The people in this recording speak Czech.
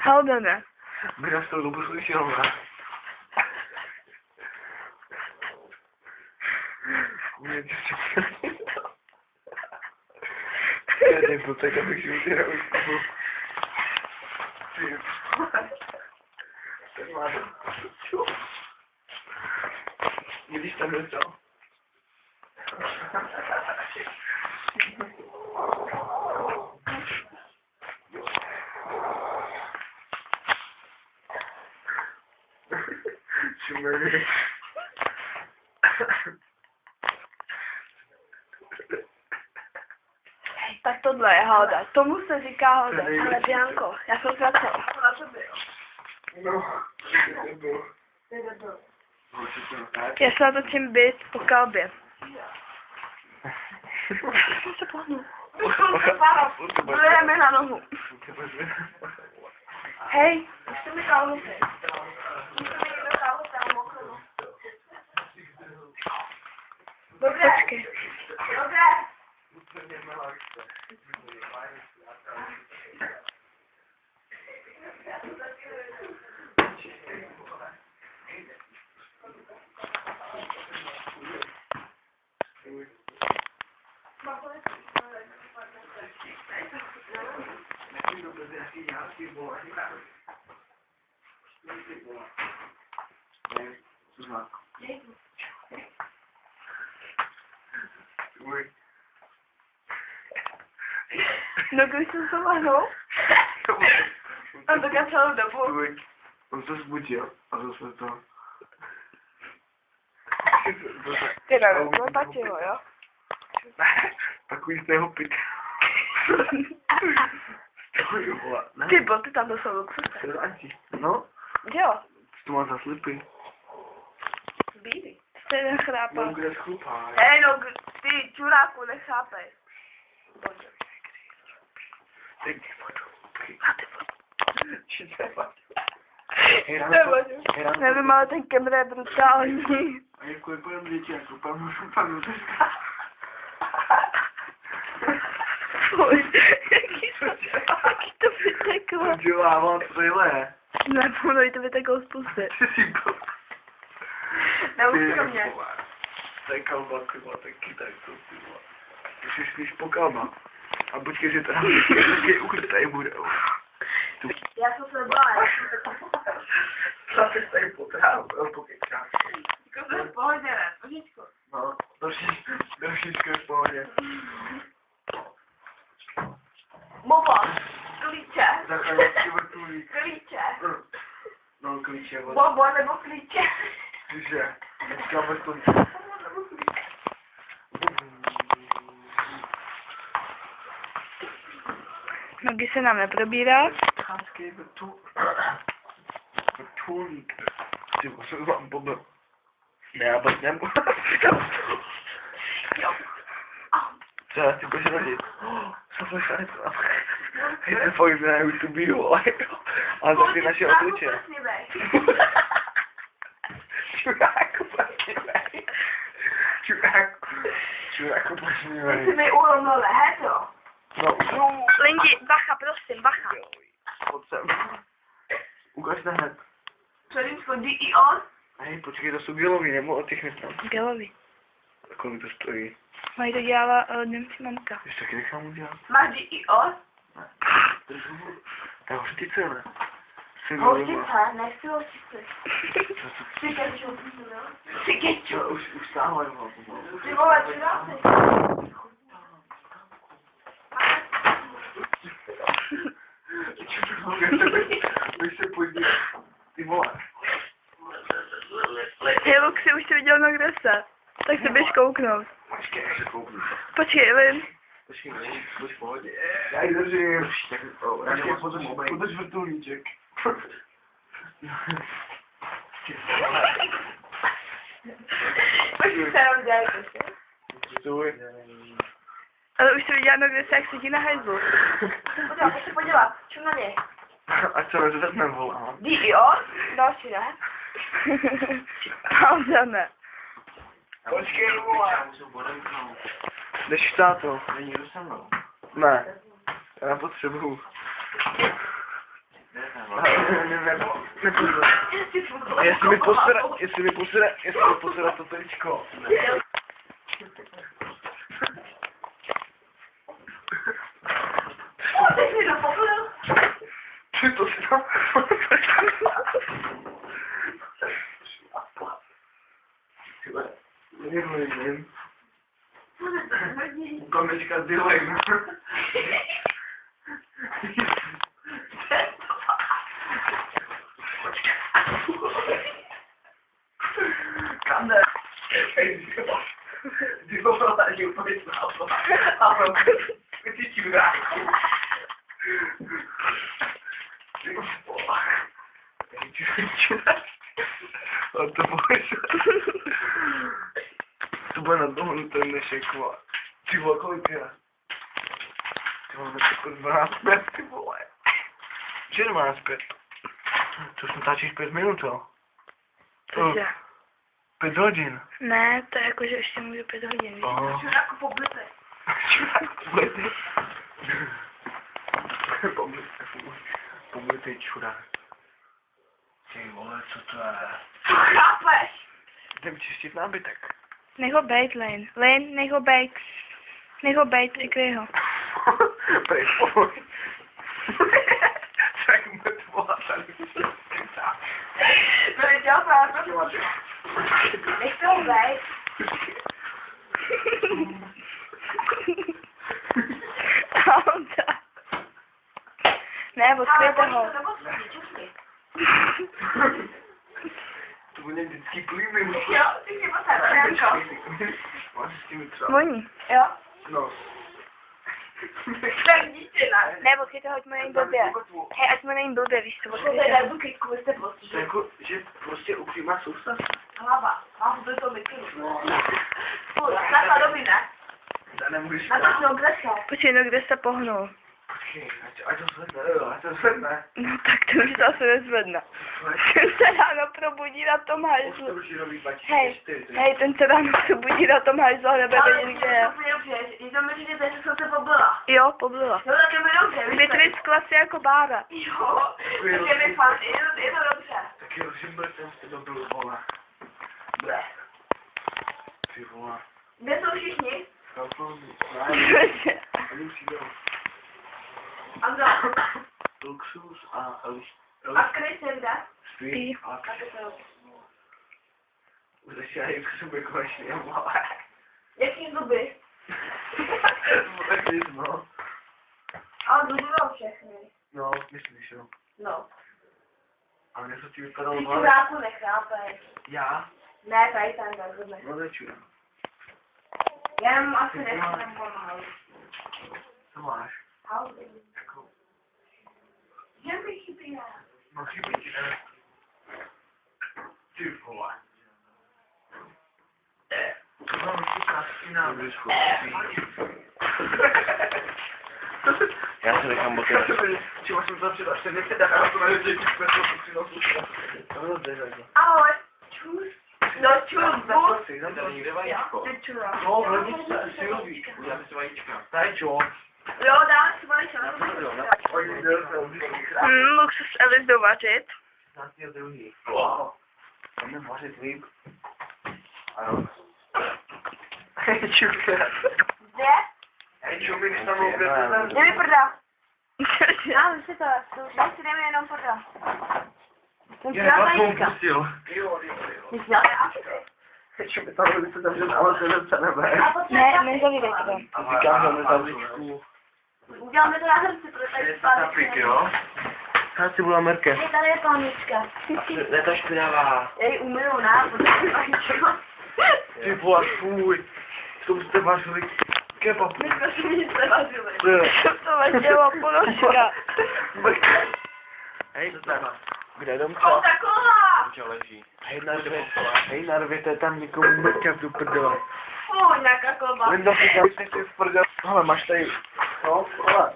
Halda ne? Biraz da lobu słyszała. Nie, dziewczyna. Ja nie wiem, tak abych się ubierał i kupił. Ten ma. Widzisz tam jest co? Trzymaj. Tak tohle je halda. Tomu se říká halda. Ale Bianko, já jsem zvracela. No, nebyl. Já se natočím byt po kalbě. Já se plánu. Budeme na nohu. Hej, už to mi kalhoty. Dobré. Počkej. Dobré. No když jsem se lahnul, a tak celou dobu. On se zbudil a zase to... Ty nevím, to stačilo, jo? Takový z tého pyt. Ty bo, ty tam dostal luxus. No, Jo, to má za slipy. bílý. Ty nechrápal. No, kde schlupá. Hej, no, ty čuráku, nechápej. Bože. Ty vodu. A ty vodu. Či třeba. Nevím, ale ten kemr je brutální. A jako je pojem děti, jako panu teďka. Fuj, jaký to vyteklo. Dělává trailer. Ne, ono to vyteklo z pusty. Ty si byl. Neuč to mě. To je kalba, ty vole, taky tak to ty vole. Ty jsi spíš po kalba. A počkej, že teda taky ukrytej bude. Já jsem se bála. Co jsi tady potrávu, pokečáš. Jako to je v pohodě, ne? Požičko. No, trošičku je v pohodě. Momo, klíče. Zachránit si vrtulík. Klíče. No, klíče, vole. Bobo nebo klíče. Že? Teďka vrtulík. Nogy se nám neprobírá. Hezký vrtulík. Ty vole, jsem vám pobil. Ne, já bych nemohl. Jo. Co, ty budeš radit? Co to je to? Je to fakt na YouTube, vole. Ale za ty naše obliče. Čuráku, plašnivej. Čuráku, plašnivej. Ty mi ulomil heto. No, Lidi, bacha, prosím, bacha. pojď sem. Ukaž na hned. Předjímsko DIO. Hej, počkej, to jsou gelový, nebo od těch nechám. Gelovi. A kolik to stojí? Mají to dělala Němci mamka. Víš, taky nechám udělat? Máš DIO? Ne. To je hořtice, ne? Hořtice, nechci hořtice. Co to? Ty kečup. Ty kečup. Už stále, jo. Ty vole, čuráci. Když se podívej, ty vole. Hej, Luxi, už jsi viděl na Gresa. Tak se běž kouknout. Počkej, až se kouknu. Počkej, Vin. Počkej, buď v pohodě. Já ji držím. Počkej, podrž vrtulníček. Počkej, se nám dělají prostě. Stůj. Ale už jsi viděl na Gresa, jak sedí na hajzlu. Pojď se podívat, čum na něj. A co nezvedne, vole. DIO? Další, ne? Pravda, ne. Počkej, vole. Jdeš v táto. Není se mnou. Ne. Já potřebuju. Jestli mi posere to tričko. Ty to si tam... Nevím. Kamečka dělej. Kande. Ty vole, že úplně znáto. Ale ty ti vrátí. Ty vole. A to bude na dlouho ten dnešek, vole. Ty vole, kolik je? Ty vole, jako 12 ty vole. Že 12:05? To už natáčíš 5 minut, jo? Cože? 5 hodin. Ne, to je jako, že ještě můžu 5 hodin. Aha. Čuráku poblitej. Čurák poblitej. Poblitej čurák. Ty vole, co to je? Co chápeš? Jdem čistit nábytek. Nech ho bejt, Lane. Lane, nech ho bejt. Nech ho bejt, přikryj ho. Prej, pojď. Tak mrtvola tady. To je dělal právě. Nech to ho bejt. A on tak. Ne, odkryjte ho. To bude vždycky plývý. Jo, ty si posadil. Máš s tím třeba. Voní. Jo? No. Tak dítě, ne? Ne, odkryjte ho, ať mu není blbě. Hej, ať mu není blbě, víš co, odkryjte ho. To jako, že prostě upřímá soustav. Hlava, mám to mikro. Takhle dobrý, ne? Nemůžeš. No, kde se? Počkej, no kde se pohnul? Počkej, ať to zvedne, jo, ať to zvedne. No tak to už zase nezvedne. Ten se ráno probudí na tom hajzlu. Hej, ten se ráno probudí na tom hajzlu a nebede nikde. Je to mi, že teď jsem se poblila. Jo, poblila. Jo, tak je mi dobře. Vytryskla si jako bára. Jo, tak je mi fakt, je to dobře. Tak jo, že jsem si dobil, vole. Ble. Ty vole. Kde jsou všichni? Oni přijdou. Andra. Luxus a A Chris je kde? Spí. Už začínají k sobě konečně, vole. Jaký zuby? Tak nic, no. Ale zuby mám všechny. No, myslíš, jo. No. A mě to ti vypadalo Ty hlavě. čuráku nechápeš. Já? Ne, tady tam ten zuby. No, to je čurák. Já jenom asi nechám pomalu. Co máš? Haudy. Jako, Že mi chybí já. no chybí ti, ne? Ty vole. To mám ukázky na Já se nechám bokem. Čím jsem tam přidal, že nechci dát, ale to najde děti, jsme to přinosu. To je to. Ahoj. Čus. No čus, bo. Tady někde vajíčko. Ty čura. No, v rodičce, Silví. Uděláme si vajíčka. Tady čo? Jo, dáme si vajíčka. Luxus Alice dovařit. Snad je druhý. Wow. Jdeme vařit líp. Ano. Hej, čuka. Kde? Hej, čumi, když tam mluví, Kde mi prdá? Já si to, daj si jdeme jenom prdá. Jsem si dal vajíčka. Jo. Ty jsi dal Hej, čumi, tam mluví se tam, že ale se neceneme. Ne, nezavírej to. A říkám, že nezavřičku. Uděláme to na hrnci, protože tady jo? Já si budu Amerike. Hej, tady je panička. Ne ta špinavá. Jej, umyju nás, protože vajíčko. Ty vole, fuj. Co byste vařili kebab? My jsme si nic nevařili. To vařila ponožka. Hej, kde jdem co? Coca-Cola! Čo leží. Hej, narvěte tam někomu mrťa v tu prdele. Fuj, nějaká kolba. Linda si tam nechci v prdele. Hele, máš tady. No, hele.